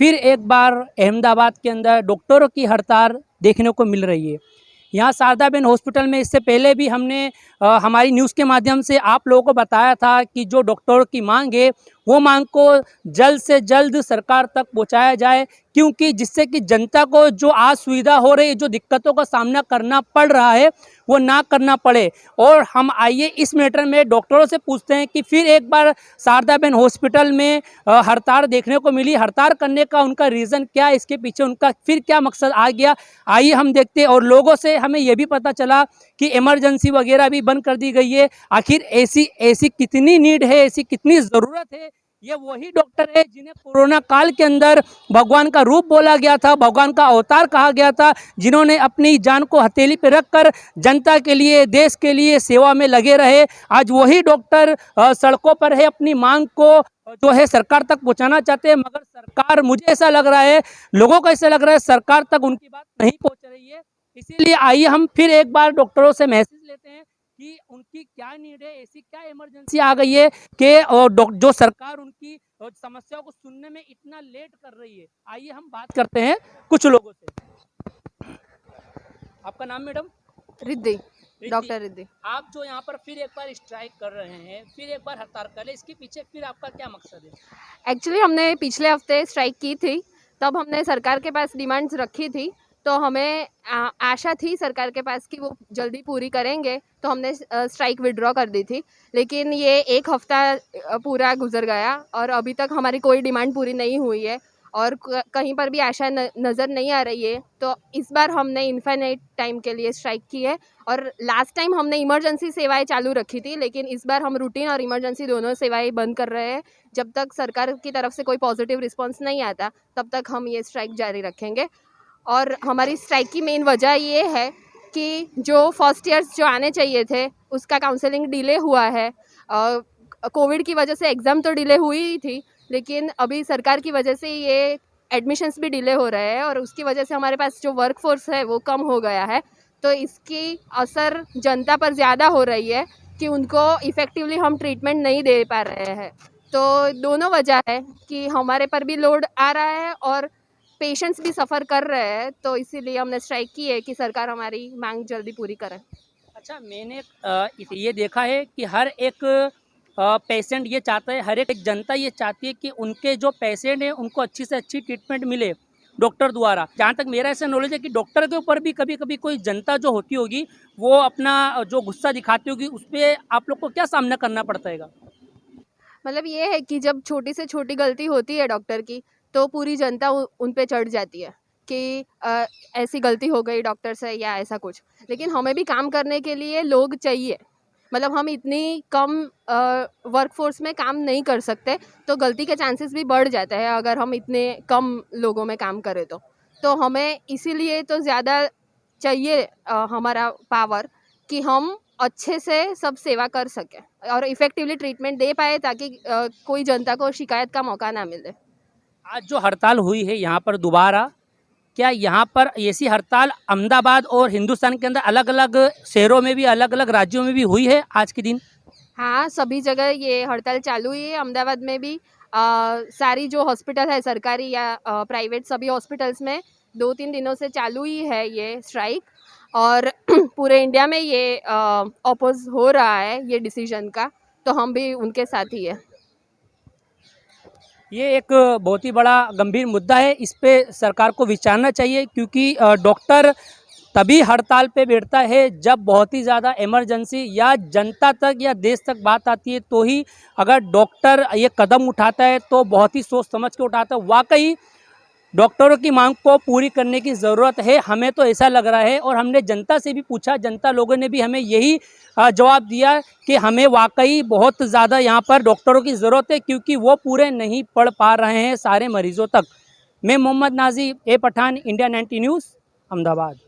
फिर एक बार अहमदाबाद के अंदर डॉक्टरों की हड़ताल देखने को मिल रही है। यहाँ शारदाबेन हॉस्पिटल में इससे पहले भी हमने हमारी न्यूज़ के माध्यम से आप लोगों को बताया था कि जो डॉक्टरों की मांग है वो मांग को जल्द से जल्द सरकार तक पहुँचाया जाए, क्योंकि जिससे कि जनता को जो असुविधा हो रही है, जो दिक्कतों का सामना करना पड़ रहा है, वो ना करना पड़े। और हम आइए इस मैटर में डॉक्टरों से पूछते हैं कि फिर एक बार शारदाबेन हॉस्पिटल में हड़ताल देखने को मिली, हड़ताल करने का उनका रीज़न क्या है, इसके पीछे उनका फिर क्या मकसद आ गया, आइए हम देखते हैं। और लोगों से हमें ये भी पता चला कि इमरजेंसी वगैरह भी बंद कर दी गई है। आखिर ऐसी कितनी नीड है, ऐसी कितनी ज़रूरत है। ये वही डॉक्टर है जिन्हें कोरोना काल के अंदर भगवान का रूप बोला गया था, भगवान का अवतार कहा गया था, जिन्होंने अपनी जान को हथेली पर रखकर जनता के लिए, देश के लिए सेवा में लगे रहे। आज वही डॉक्टर सड़कों पर है, अपनी मांग को जो है सरकार तक पहुंचाना चाहते हैं, मगर सरकार, मुझे ऐसा लग रहा है, लोगों को ऐसा लग रहा है सरकार तक उनकी बात नहीं पहुंच रही है। इसीलिए आइए हम फिर एक बार डॉक्टरों से मैसेज लेते हैं कि उनकी क्या नीड है, ऐसी क्या इमरजेंसी आ गई है कि जो सरकार उनकी समस्याओं को सुनने में इतना लेट कर रही है। आइए हम बात करते हैं कुछ लोगों से। आपका नाम मैडम? रिद्धि, डॉक्टर रिद्धि। आप जो यहाँ पर फिर एक बार स्ट्राइक कर रहे हैं, फिर एक बार हड़ताल कर रहे हैं, इसके पीछे फिर आपका क्या मकसद है? एक्चुअली हमने पिछले हफ्ते स्ट्राइक की थी, तब हमने सरकार के पास डिमांड्स रखी थी, तो हमें आशा थी सरकार के पास कि वो जल्दी पूरी करेंगे, तो हमने स्ट्राइक विड्रॉ कर दी थी। लेकिन ये एक हफ्ता पूरा गुजर गया और अभी तक हमारी कोई डिमांड पूरी नहीं हुई है और कहीं पर भी आशा नज़र नहीं आ रही है। तो इस बार हमने इन्फिनिट टाइम के लिए स्ट्राइक की है और लास्ट टाइम हमने इमरजेंसी सेवाएं चालू रखी थी, लेकिन इस बार हम रूटीन और इमरजेंसी दोनों सेवाएं बंद कर रहे हैं। जब तक सरकार की तरफ से कोई पॉजिटिव रिस्पॉन्स नहीं आता तब तक हम ये स्ट्राइक जारी रखेंगे। और हमारी स्ट्राइक की मेन वजह ये है कि जो फर्स्ट ईयर्स जो आने चाहिए थे उसका काउंसलिंग डिले हुआ है। कोविड की वजह से एग्ज़ाम तो डिले हुई ही थी, लेकिन अभी सरकार की वजह से ये एडमिशन्स भी डिले हो रहे हैं और उसकी वजह से हमारे पास जो वर्क फोर्स है वो कम हो गया है। तो इसकी असर जनता पर ज़्यादा हो रही है कि उनको इफ़ेक्टिवली हम ट्रीटमेंट नहीं दे पा रहे हैं। तो दोनों वजह है कि हमारे पर भी लोड आ रहा है और पेशेंट्स भी सफ़र कर रहे हैं, तो इसीलिए हमने स्ट्राइक की है कि सरकार हमारी मांग जल्दी पूरी करे। अच्छा, मैंने ये देखा है कि हर एक पेशेंट ये चाहता है, हर एक जनता ये चाहती है कि उनके जो पेशेंट हैं उनको अच्छी से अच्छी ट्रीटमेंट मिले डॉक्टर द्वारा। जहाँ तक मेरा ऐसा नॉलेज है कि डॉक्टर के ऊपर भी कभी कभी कोई जनता जो होती होगी वो अपना जो गुस्सा दिखाती होगी, उस पर आप लोग को क्या सामना करना पड़ता है? मतलब ये है कि जब छोटी से छोटी गलती होती है डॉक्टर की, तो पूरी जनता उन पे चढ़ जाती है कि ऐसी गलती हो गई डॉक्टर से या ऐसा कुछ। लेकिन हमें भी काम करने के लिए लोग चाहिए, मतलब हम इतनी कम वर्कफोर्स में काम नहीं कर सकते, तो गलती के चांसेस भी बढ़ जाते हैं अगर हम इतने कम लोगों में काम करें तो हमें इसीलिए तो ज़्यादा चाहिए हमारा पावर कि हम अच्छे से सब सेवा कर सकें और इफ़ेक्टिवली ट्रीटमेंट दे पाए, ताकि कोई जनता को शिकायत का मौका ना मिले। आज जो हड़ताल हुई है यहाँ पर दोबारा, क्या यहाँ पर ऐसी हड़ताल अहमदाबाद और हिंदुस्तान के अंदर अलग अलग शहरों में भी, अलग अलग राज्यों में भी हुई है आज के दिन? हाँ, सभी जगह ये हड़ताल चालू हुई है। अहमदाबाद में भी सारी जो हॉस्पिटल है, सरकारी या प्राइवेट, सभी हॉस्पिटल्स में 2-3 दिनों से चालू ही है ये स्ट्राइक। और पूरे इंडिया में ये अपोज हो रहा है ये डिसीजन का, तो हम भी उनके साथ ही है। ये एक बहुत ही बड़ा गंभीर मुद्दा है, इस पे सरकार को विचारना चाहिए, क्योंकि डॉक्टर तभी हड़ताल पे बैठता है जब बहुत ही ज़्यादा इमरजेंसी या जनता तक या देश तक बात आती है, तो ही अगर डॉक्टर ये कदम उठाता है तो बहुत ही सोच समझ के उठाता है। वाकई डॉक्टरों की मांग को पूरी करने की ज़रूरत है, हमें तो ऐसा लग रहा है। और हमने जनता से भी पूछा, जनता लोगों ने भी हमें यही जवाब दिया कि हमें वाकई बहुत ज़्यादा यहाँ पर डॉक्टरों की ज़रूरत है, क्योंकि वो पूरे नहीं पढ़ पा रहे हैं सारे मरीज़ों तक। मैं मोहम्मद नाजी, ए पठान, इंडिया 90 न्यूज़, अहमदाबाद।